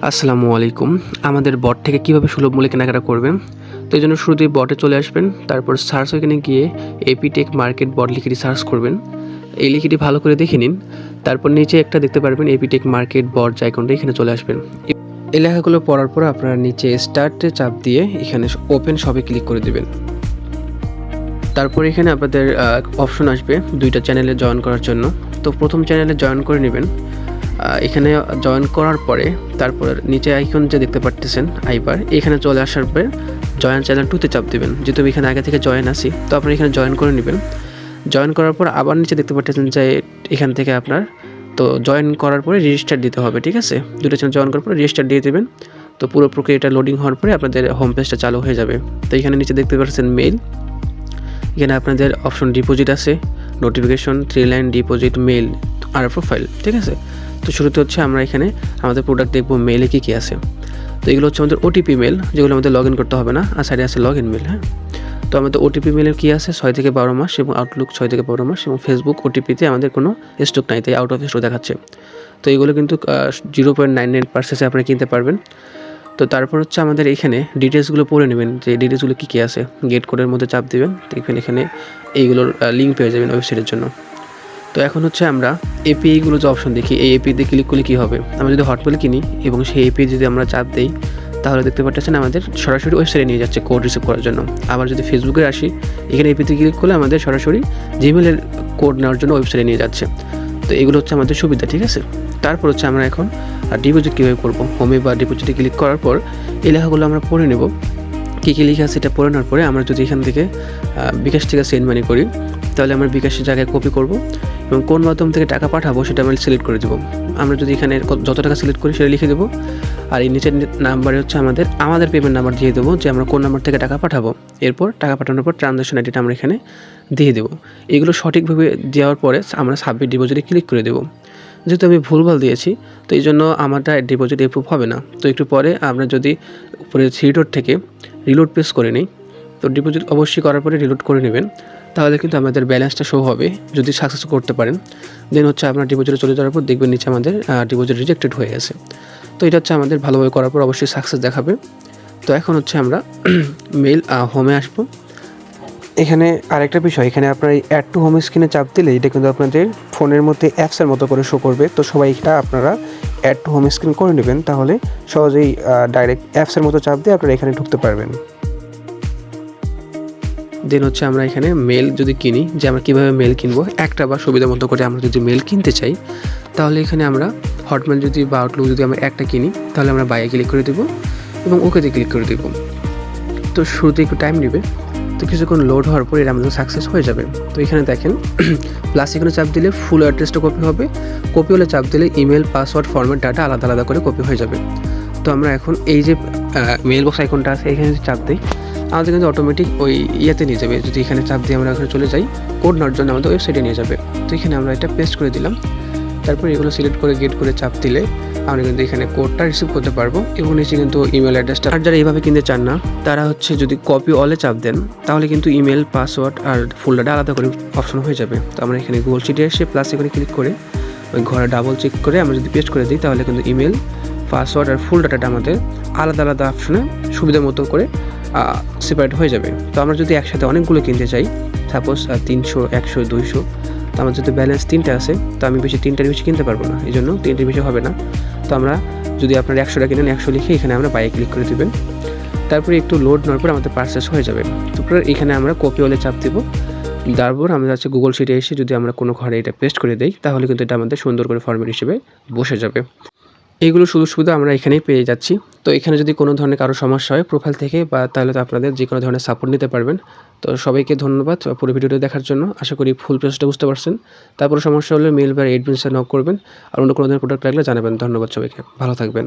আসসালামু আলাইকুম। আমাদের বট থেকে কীভাবে সুলভ মূল্যে কেনাকাটা করবেন, তো এই জন্য শুরুতেই বটে চলে আসবেন। তারপর সার্চ ওখানে গিয়ে এপিটেক মার্কেট বট লিখে সার্চ করবেন। এই লিখিটি ভালো করে দেখে নিন। তারপর নিচে একটা দেখতে পারবেন এপিটেক মার্কেট বট যে আইকনটা, এখানে চলে আসবেন। এই লেখাগুলো পড়ার পর আপনারা নিচে স্টার্টে চাপ দিয়ে এখানে ওপেন শপে ক্লিক করে দেবেন। তারপর এখানে আপনাদের অপশন আসবে দুইটা চ্যানেলে জয়েন করার জন্য। তো প্রথম চ্যানেলে জয়েন করে নেবেন। এখানে জয়েন করার পরে তারপর নিচে আইকন যে দেখতে পারতেছেন আইবার, এখানে চলে আসার পর জয়েন চ্যানেল 2তে চাপ দেবেন। যেহেতু আমি এখানে আগে থেকে জয়েন আছি, তো আপনি এখানে জয়েন করে নেবেন। জয়েন করার পর আবার নিচে দেখতে পারতেছেন যে এখান থেকে আপনার তো জয়েন করার পরে রেজিস্টার দিতে হবে, ঠিক আছে। দুটো চ্যানেল জয়েন করার পরে রেজিস্টার দিয়ে দেবেন। তো পুরো প্রক্রিয়াটা লোডিং হওয়ার পরে আপনাদের হোম পেজটা চালু হয়ে যাবে। তো এখানে নিচে দেখতে পাচ্ছেন মেইল, এখানে আপনাদের অপশন ডিপোজিট আছে, নোটিফিকেশন, 3 লাইন ডিপোজিট, মেইল আর প্রোফাইল, ঠিক আছে। তো শুরুতে হচ্ছে আমরা এখানে আমাদের প্রোডাক্ট দেখবো মেইলে কী আছে। তো এগুলো হচ্ছে আমাদের ওটিপি মেল, যেগুলো আমাদের লগ ইন করতে হবে না, আর সাইডে আছে লগ ইন মেল। হ্যাঁ, তো আমাদের ওটিপি মেলের কী আছে 6 থেকে 12 মাস, এবং আউটলুক 6 থেকে 12 মাস, এবং ফেসবুক ওটিপিতে আমাদের কোনো স্টক নাই, তাই আউট অফ স্টক দেখাচ্ছে। তো এগুলো কিন্তু 0.99% আপনারা কিনতে পারবেন। তো তারপর হচ্ছে আমাদের এখানে ডিটেলসগুলো পড়ে নেবেন, যে ডিটেলসগুলো কী আছে। গেট কোডের মধ্যে চাপ দেবেন, দেখবেন এখানে এইগুলোর লিঙ্ক পেয়ে যাবেন ওয়েবসাইটের জন্য। তো এখন হচ্ছে আমরা এপিআইগুলো যে অপশন দেখি, এই এপিতে ক্লিক করলে কী হবে, আমরা যদি হটমেল কিনি এবং সেই এপিআই যদি আমরা চাপ দিই, তাহলে দেখতে পাচ্ছেন আমাদের সরাসরি ওয়েবসাইটে নিয়ে যাচ্ছে কোড রিসিভ করার জন্য। আবার যদি ফেসবুকে আসি, এখানে এপিতে ক্লিক করলে আমাদের সরাসরি জিমেলের কোড নেওয়ার জন্য ওয়েবসাইটে নিয়ে যাচ্ছে। তো এগুলো হচ্ছে আমাদের সুবিধা, ঠিক আছে। তারপর হচ্ছে আমরা এখন ডিপোজিট কীভাবে করবো, হোমে বা ডিপোজিটে ক্লিক করার পর এই লেখাগুলো আমরা পড়ে নেব। কী কী লেখা আছে এটা পড়ে নেওয়ার পরে আমরা যদি এখান থেকে বিকাশ থেকে সেন্ড মানি করি, তাহলে আমরা বিকাশের জায়গায় কপি করব এবং কোন মাধ্যম থেকে টাকা পাঠাবো সেটা আমরা সিলেক্ট করে দেবো। আমরা যদি এখানে যত টাকা সিলেক্ট করি সেটা লিখে দেবো, আর এই নিচের নাম্বারে হচ্ছে আমাদের পেমেন্ট নাম্বার দিয়ে দেবো, যে আমরা কোন নাম্বার থেকে টাকা পাঠাবো। এরপর টাকা পাঠানোর পর ট্রানজ্যাকশন আইডিটা আমরা এখানে দিয়ে দেবো। এগুলো সঠিকভাবে দেওয়ার পরে আমরা সাবমিট ডিপোজিটে ক্লিক করে দেবো। যেহেতু আমি ভুলভাল দিয়েছি, তো এই জন্য আমারটা ডিপোজিট অ্যাপ্রুভ হবে না। তো একটু পরে আমরা যদি উপরে 3 ডট থেকে রিলোড প্রেস করে নিই, তো ডিপোজিট অবশ্যই করার পরে রিলোড করে নেবেন, তাহলে কিন্তু আমাদের ব্যালেন্সটা শো হবে। যদি সাকসেস করতে পারেন, দেন হচ্ছে আপনার ডিপোজিটে চলে যাওয়ার পর দেখবেন নিচে আমাদের ডিপোজিট রিজেক্টেড হয়ে গেছে। তো এটা হচ্ছে আমাদের ভালোভাবে করার পর অবশ্যই সাকসেস দেখাবে। তো এখন হচ্ছে আমরা মেইল হোমে আসবো। এখানে আরেকটা বিষয়, এখানে আপনার এই অ্যাড টু হোম স্ক্রিনে চাপ দিলে এটা কিন্তু আপনাদের ফোনের মধ্যে অ্যাপসের মতো করে শো করবে। তো সবাই এটা আপনারা অ্যাড টু হোম স্ক্রিন করে নেবেন, তাহলে সহজেই ডাইরেক্ট অ্যাপসের মতো চাপ দিয়ে আপনারা এখানে ঢুকতে পারবেন। দেন হচ্ছে আমরা এখানে মেল যদি কিনি, যে আমরা কীভাবে মেল কিনবো, একটা বা সুবিধা মতো করে আমরা যদি মেল কিনতে চাই, তাহলে এখানে আমরা হটমেল যদি বা আউটলুক যদি আমরা একটা কিনি, তাহলে আমরা বাইয়ে ক্লিক করে দেবো এবং ওকেতে ক্লিক করে দেবো। তো শুরুতে একটু টাইম নেবে, তো কিছুক্ষণ লোড হওয়ার পর এটা আমাদের সাকসেস হয়ে যাবে। তো এখানে দেখেন প্লাস এখানে চাপ দিলে ফুল অ্যাড্রেসটা কপি হবে, কপি হলে চাপ দিলে ইমেল, পাসওয়ার্ড, ফরম্যাট, ডাটা আলাদা আলাদা করে কপি হয়ে যাবে। তো আমরা এখন এই যে মেল বক্স আইকনটা আছে, এখানে যদি চাপ দিই, আমাদের কিন্তু অটোমেটিক ওই ইয়েতে নিয়ে যাবে। যদি এখানে চাপ দিয়ে আমরা এখানে চলে যাই, কোড নেওয়ার জন্য আমাদের ওয়েবসাইটে নিয়ে যাবে। তো এখানে আমরা এটা পেস্ট করে দিলাম। তারপর এগুলো সিলেক্ট করে গেট করে চাপ দিলে আমরা কিন্তু এখানে কোডটা রিসিভ করতে পারবো, এবং নিচে কিন্তু ইমেল অ্যাড্রেসটা। আর যারা এইভাবে কিনতে চান না, তারা হচ্ছে যদি কপি অলে চাপ দেন, তাহলে কিন্তু ইমেল, পাসওয়ার্ড আর ফোল্ডারটা আলাদা করে অপশন হয়ে যাবে। তো আমরা এখানে গুগল শিটে এসে প্লাস এখানে ক্লিক করে ওই ঘরে ডাবল চেক করে আমরা যদি পেস্ট করে দিই, তাহলে কিন্তু ইমেল, পাসওয়ার্ড আর ফুল ডাটাটা আমাদের আলাদা আলাদা অপশনে সুবিধা মতো করে সেপারেট হয়ে যাবে। তো আমরা যদি একসাথে অনেকগুলো কিনতে চাই, সাপোজ 300, 100, 200, তো আমার যদি ব্যালেন্স 3টা আছে, তো আমি তিনটার বেশি কিনতে পারবো না, এই জন্য 3টার বেশি হবে না। তো আমরা যদি আপনার 100টা কিনেন, 100 লিখে এখানে আমরা বাইরে ক্লিক করে দেবেন। তারপরে একটু লোড নেওয়ার পর আমাদের পারচেস হয়ে যাবে। তারপর এখানে আমরা কপি হলে চাপ দেবো। তারপর আমরা হচ্ছে গুগল শিটে এসে যদি আমরা কোনো ঘরে এটা পেস্ট করে দিই, তাহলে কিন্তু এটা আমাদের সুন্দর করে ফরম্যাট হিসেবে বসে যাবে। এইগুলো সুযোগ সুবিধা আমরা এখানেই পেয়ে যাচ্ছি। তো এখানে যদি কোনো ধরনের কারো সমস্যা হয় প্রোফাইল থেকে, বা তাহলে তো আপনাদের যে কোনো ধরনের সাপোর্ট নিতে পারবেন। তো সবাইকে ধন্যবাদ পুরো ভিডিওটি দেখার জন্য। আশা করি ফুল প্রসেসটা বুঝতে পারছেন। তারপরে সমস্যা হলে মেল বা এডমিনসে নক করবেন, আর অন্য কোনো ধরনের প্রোডাক্ট লাগলে জানাবেন। ধন্যবাদ সবাইকে, ভালো থাকবেন।